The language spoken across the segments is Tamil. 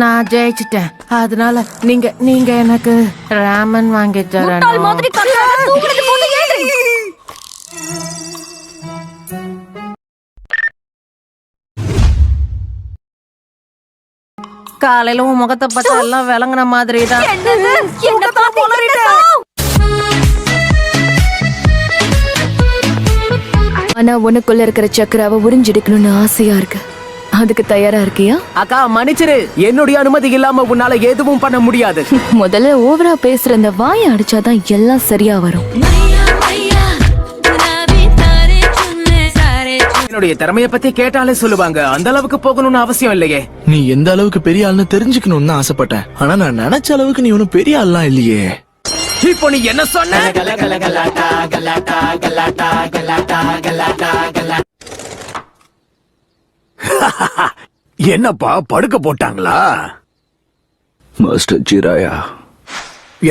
நான் ஜெயிச்சிட்டேன். அதனால நீங்க எனக்கு ராமன் வாங்கி தரணும். காலையில உன் முகத்தை பார்த்தா எல்லாம் விளங்குன மாதிரி தான். ஆனா உனக்குள்ள இருக்கிற சக்கராவை உறிஞ்செடுக்கணும்னு ஆசையா இருக்கு. அதுக்கு தயாரா இருக்கியா? அக்கா மன்னிச்சிரு, என்னுடைய அனுமதி இல்லாம உன்னால எதுவும் பண்ண முடியாது. முதல்ல ஓவரா பேசுற அந்த வாயை அடிச்சாதான் எல்லாம் சரியா வரும். என்னுடைய திறமைய பத்தி கேட்டாலே சொல்லுவாங்க. அந்த அளவுக்கு போகணும்னு அவசியம் இல்லையே. நீ எந்த அளவுக்கு பெரிய ஆள்னு தெரிஞ்சுக்கணும்னு ஆசைப்பட்டேன். ஆனா நான் நினைச்ச அளவுக்கு நீ ஒன்னும் பெரிய ஆள்லாம் இல்லையே. இப்போ நீ என்ன சொன்ன? என்னப்பா படுக்க போட்டாங்களா? மாஸ்டர் ஜீராயா,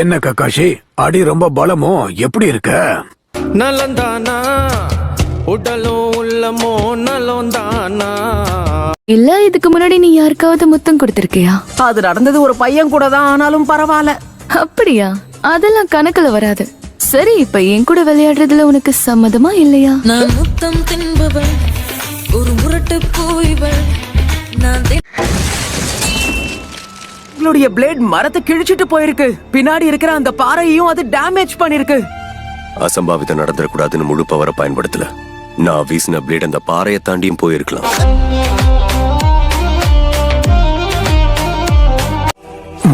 என்ன கக்காஷி, அடி ரொம்ப பலமோ? எப்படி இருக்க? நலந்தானா உடலோ உள்ளமோ நலந்தானா? இல்ல இதுக்கு முன்னாடி நீ யாருக்காவது முத்தம் கொடுத்திருக்கியா? அது நடந்தது ஒரு பையன் கூட தான். ஆனாலும் பரவாயில்ல. அப்படியா? அதெல்லாம் கணக்குல வராது. சரி, இப்ப என் கூட விளையாடுறதுல உனக்கு சம்மதமா இல்லையா? நான் முத்தம் தின்பவள், ஒரு முரட்டு பூய்வள். உங்களுடைய பிளேட் மரத்தை கிழிச்சிட்டு போயிருக்கு. பின்னாடி இருக்கிற அந்த பாறையையும் அது டேமேஜ் பண்ணிருக்கு. அசம்பாவிதம் நடந்துடக்கூடாதுன்னு முழு பவரை பயன்படுத்தல. நான் வீசின பிளேட் அந்த பாறையை தாண்டியும் போயிருக்கலாம்.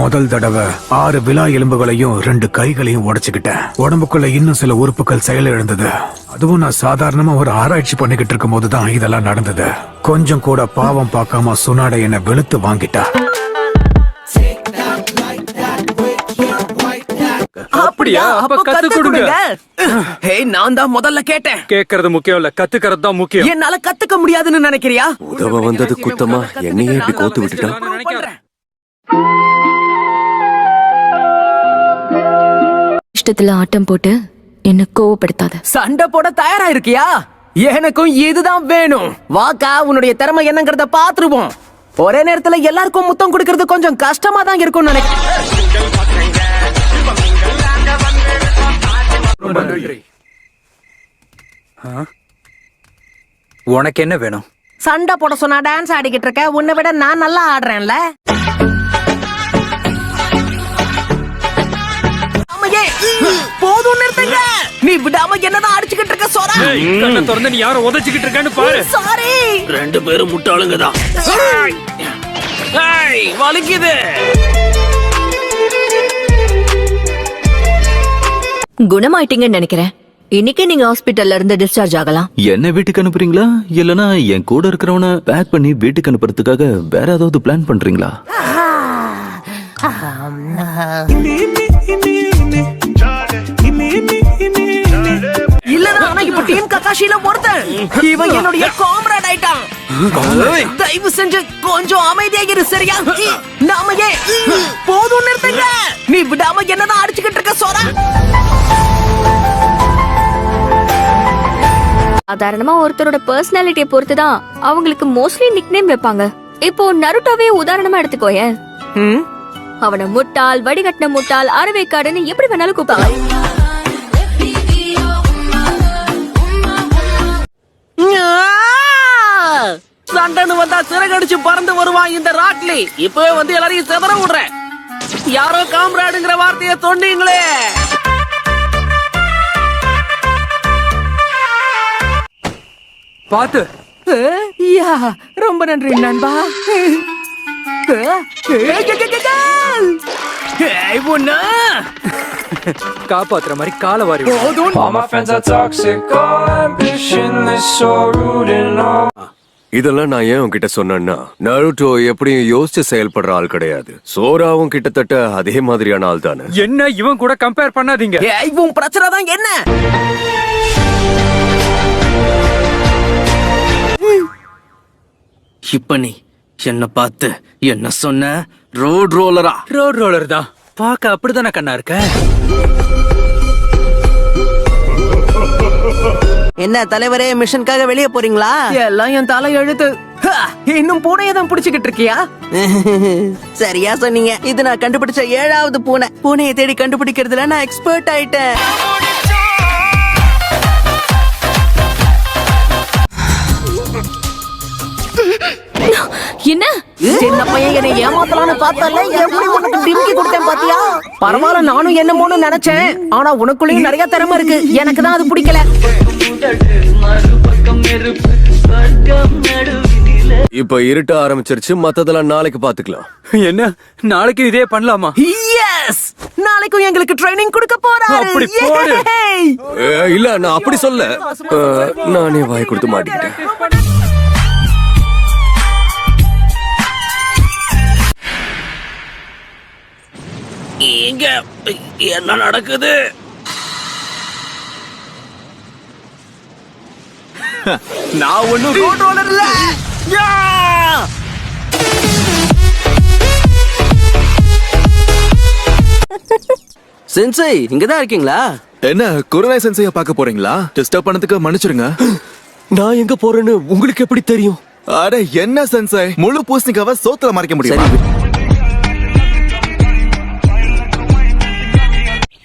முதல் தடவை 6 விலா எலும்புகளையும் 2 கைகளையும் உடைச்சுக்கிட்டேன். உடம்புக்குள்ள இன்னும் சில உறுப்புகள் செயலிழந்தது. அதுவும் நான் சாதாரணமா ஒரு ஆராய்ச்சி பண்ணிக்கிட்டு இருக்கும் போதுதான் இதெல்லாம் நடந்தது. கொஞ்சம் கூட பாவம் பார்க்காம சுனாட என்ன வெளுத்து வாங்கிட்டா. அப்படியா? அப்ப கத்து கொடுங்க. ஹேய், நான் தான் முதல்ல கேட்டேன். கேக்குறது முக்கியம் இல்ல, கத்துக்கிறது தான் முக்கியம். என்னால கத்துக்க முடியாதுன்னு நினைக்கிறியா? உதவ வந்தது குத்தமா, என்னையே இப்படி கோத்து விட்டுட்டான். இஷ்டத்துல ஆட்டம் போட்டு என்ன கோவப்படுத்தாத. சண்டை போட தயாரா இருக்கியா? எனக்கும் இதுதான் வேணும். வாக்கா, உன்னுடைய திறமை என்னங்கறத பாத்துருவோம். ஒரே நேரத்துல எல்லாருக்கும் முத்தம் கொடுக்கறது கொஞ்சம் கஷ்டமா தான் இருக்கும்னு நினைக்கிறேன். உனக்கு என்ன வேணும்? சண்டை போட சொன்னா டான்ஸ் ஆடிக்கிட்டு இருக்க. உன்னை விட நான் நல்லா ஆடுறேன்ல. போதும், நிறுத்துங்க. நீ விடாம என்னதான் அடிச்சுக்கிட்டு இருக்க? சோரா, கண்ணை திறந்து நீ யாரை உதைச்சுக்கிட்டு இருக்கேன்னு பாரு. சாரி. 2 பேரும் முட்டாளுங்க தான். வலிக்குது. குணமாயிட்டீங்கன்னு நினைக்கிறேன். இன்னைக்கு நீங்க ஹாஸ்பிட்டல்ல இருந்து டிஸ்சார்ஜ் ஆகலாம். என்ன வீட்டுக்கு அனுப்புறீங்களா, இல்லனா என் கூட இருக்கிறவன பேக் பண்ணி வீட்டுக்கு அனுப்புறதுக்காக வேற ஏதாவது பிளான் பண்றீங்களா? இல்லடா, ஆனா இப்ப டீம் கக்காஷில ஒருத்தன். இவன் என்னுடைய காம்ரேட் ஆயிட்டான். தயவு செஞ்சு கொஞ்சம் அமைதியாக இரு, சரியா? நாம போதும், நிறுத்துங்க. நீ விடாம என்னதான் அடிச்சுக்கிட்டு இருக்க? சோரா, சாதாரணமா ஒருத்தரோட பர்சனாலிட்டியை பொறுத்துதான் அவங்களுக்கு மோஸ்ட்லி நிக்நேம் வைப்பாங்க. இப்போ நருட்டோவே உதாரணமா எடுத்துக்கோயேன். அவனை முட்டாள், வடிகட்டின முட்டாள், அறவைக்காடுன்னு எப்படி வேணாலும் கூப்பிடலாம். சண்டைன்னு வந்தா சிறகடிச்சு பறந்து வருவான் இந்த ராட்லி. இப்பவே வந்து எல்லாரையும் செதற விடுறேன். யாரோ காம்ராடுங்கிற வார்த்தையை சொன்னீங்களே. பாத்து. ரொம்ப நன்றி நண்பா. காப்பாத்துற மாதிரி கால வாரி. இதெல்லாம் நான் ஏன் உன்கிட்ட சொன்னேன்னா, நருட்டோ எப்படியும் யோசிச்சு செயல்படுற ஆள் கிடையாது. சோராவும் கிட்டத்தட்ட அதே மாதிரியான ஆள் தானே. என்ன இவன் கூட கம்பேர் பண்ணாதீங்க. உன் பிரச்சனை தான் என்ன? இப்ப நீ என்ன பார்த்து என்ன சொன்ன? ரோட் ரோலரா? ரோட் ரோலர் தான். பாக்க அப்படிதானே கண்ணா இருக்க. என்ன தலைவரே, மிஷனுக்காக வெளியே போறீங்களா? எல்லாம் என் தலை எழுத்து. இன்னும் பூனையை தான் புடிச்சுக்கிட்டு இருக்கியா? சரியா சொன்னீங்க. இது நான் கண்டுபிடிச்ச 7வது பூனை. பூனையை தேடி கண்டுபிடிக்கிறதுல நான் எக்ஸ்பர்ட் ஆயிட்டேன். என்ன சின்ன பையன் என்னை ஏமாத்தலாம்னு பார்த்தல, எப்படி உனக்கு டிம்கி கொடுத்தேன் பாத்தியா? பரவாயில்ல, நானும் என்னமோன்னு நினைச்சேன். ஆனா உனக்குள்ளேயும் நிறைய திறமை இருக்கு. எனக்கு தான் அது பிடிக்கல. இப்ப இருட்ட ஆரம்பிச்சிருச்சு, மத்ததெல்லாம் நாளைக்கு பாத்துக்கலாம். என்ன நாளைக்கு இதே பண்ணலாமா? எஸ், நாளைக்கும் எங்களுக்கு ட்ரைனிங் கொடுக்க போறாரு. அப்படி போடு. Yay! இல்ல, நான் அப்படி சொல்ல. நானே வாய் கொடுத்து மாட்டிக்கிட்டேன். இங்க என்ன நடக்குது? நான் ஒண்ணும் ரோட் ரோலர் இல்ல. யா! சென்சை இங்கதான் இருக்கீங்களா? என்ன குருநாய் சென்சைய பார்க்க போறீங்களா? டிஸ்டர்ப் பண்ணதுக்கு மன்னிச்சிருங்க. நான் எங்க போறேன்னு உங்களுக்கு எப்படி தெரியும்? அட என்ன சென்சை, முழு பூசணிக்காவை சோத்துல மறைக்க முடியுமா?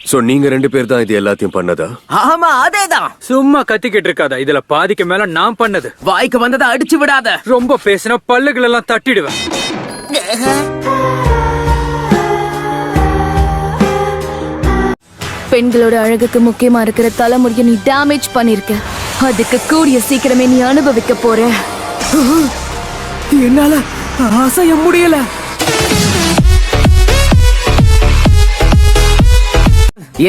சோ நீங்க 2 பேர் தான் இது எல்லாத்தையும் பண்ணதா? ஆமா, அதேதான். சும்மா கத்திக்கிட்டு இருக்காதா? இதுல பாதிக்கு மேல நான் பண்ணது. வாய்க்கு வந்ததை அடிச்சு விடாத. ரொம்ப பேசினா பல்லுகள் எல்லாம் தட்டிடுவேன். பெண்களோட அழகுக்கு முக்கியமா இருக்கிற தலைமுறையை நீ டேமேஜ் பண்ணிருக்க. அதுக்கு கூடிய சீக்கிரமே நீ அனுபவிக்க போற. என்னால அசைய முடியல.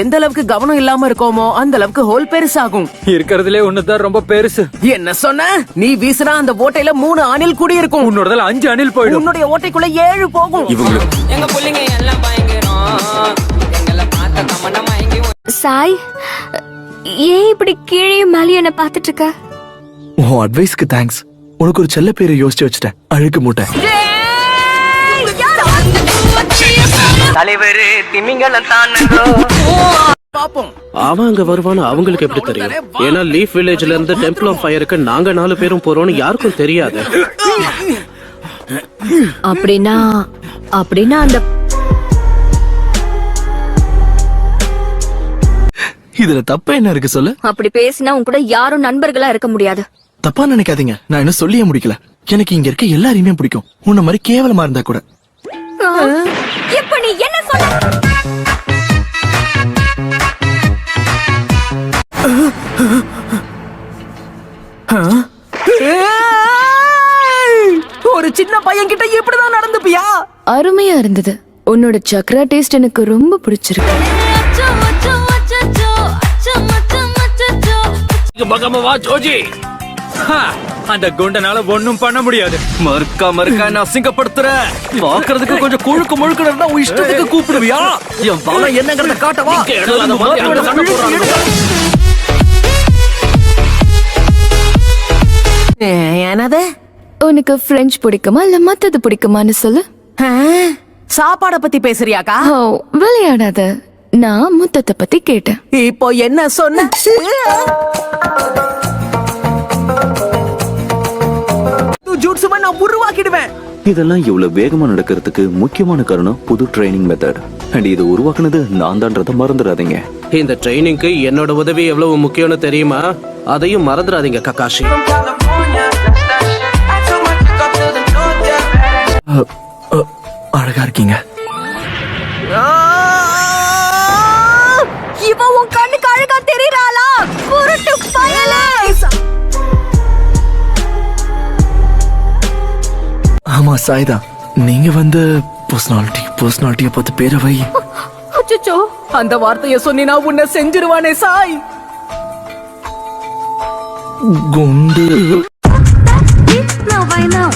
எந்த அளவுக்கு கவனம் இல்லாம இருக்கோமோ அந்த அளவுக்கு ஹோல் பெருசாகும். இருக்கிறதுலே ஒண்ணுதான் ரொம்ப பெருசு. என்ன சொன்ன? நீ வீசுனா அந்த ஓட்டையில 3 அணில் கூடி இருக்கும். உன்னோடதுல 5 அணில் போயிடும். உன்னுடைய ஓட்டைக்குள்ள 7 போகும். இவங்களுக்கு சாய், ஏன் இப்படி கீழே மேலே என்ன பாத்துட்டு இருக்க? உன் அட்வைஸ்க்கு தேங்க்ஸ். உனக்கு ஒரு செல்ல பேரை யோசிச்சு வச்சுட்டேன். அழுக்கு மூட்டை. தலைவரு திமிங்கலம் தான். பாப்போம். அவன் அங்க வருவான்னு அவங்களுக்கு எப்படி தெரியும்? ஏன்னா லீஃப் வில்லேஜ்ல இருந்து டெம்பிள் ஆஃப் ஃபயருக்கு நாங்க 4 பேரும் போறோம்னு யாருக்கும் தெரியாது. அப்படின்னா அந்த இதுல தப்பா என்ன இருக்கு சொல்லு? அப்படி பேசினா உன் கூட யாரும் நண்பர்களா இருக்க முடியாது. தப்பா நினைக்காதீங்க, நான் இன்னும் சொல்லியே முடிக்கல. எனக்கு இங்க இருக்க எல்லாரையுமே பிடிக்கும். உன்ன மாதிரி கேவலமா இருந்தா கூட. இப்ப நீ என்ன சொன்ன? ஒரு சின்ன பையன் கிட்ட இப்படிதான் நடந்துப்பியா? அருமையா இருந்தது. உன்னோட சக்ரா டேஸ்ட் எனக்கு ரொம்ப பிடிச்சிருக்கு. அந்த குண்டனால ஒண்ணும் பண்ண முடியாது. மறுக்கா நான் அசிங்கப்படுத்துற. பாக்குறதுக்கு கொஞ்சம் குழுக்கு முழுக்க இருந்தா உன் இஷ்டத்துக்கு கூப்பிடுவியா? என் பலம் என்னங்கறத காட்டவா? என்னது? உனக்கு பிரெஞ்சு பிடிக்குமா இல்ல மத்தது பிடிக்குமான்னு சொல்லு. சாப்பாட பத்தி பேசுறியாக்கா? ஓ, விளையாடாத. நான் முத்தத்தை பத்தி கேட்டேன். இப்போ என்ன சொன்ன? ஜூட்சுவை நான் உருவாக்கிடுவேன். இதெல்லாம் இவ்வளவு வேகமா நடக்கிறதுக்கு முக்கியமான காரணம் புது ட்ரைனிங் மெத்தட். அண்ட் இது உருவாக்குனது நான் தான்றத மறந்துடாதீங்க. இந்த ட்ரைனிங்க்கு என்னோட உதவி எவ்வளவு முக்கியம்னு தெரியுமா? அதையும் மறந்துடாதீங்க ககாஷி. அழகா இருக்கீங்க. இவன் உன் கண்ணுக்கு அழகா தெரியறாளா? குருட்டு பயலே! ஆமா சாய்தா, நீங்க வந்து பர்சனாலிட்டிய பார்த்து பேரை வை. அச்சச்சோ, அந்த வார்த்தையை சொன்னா உன்னை செஞ்சிருவானே சாய். குண்டு. No, by now.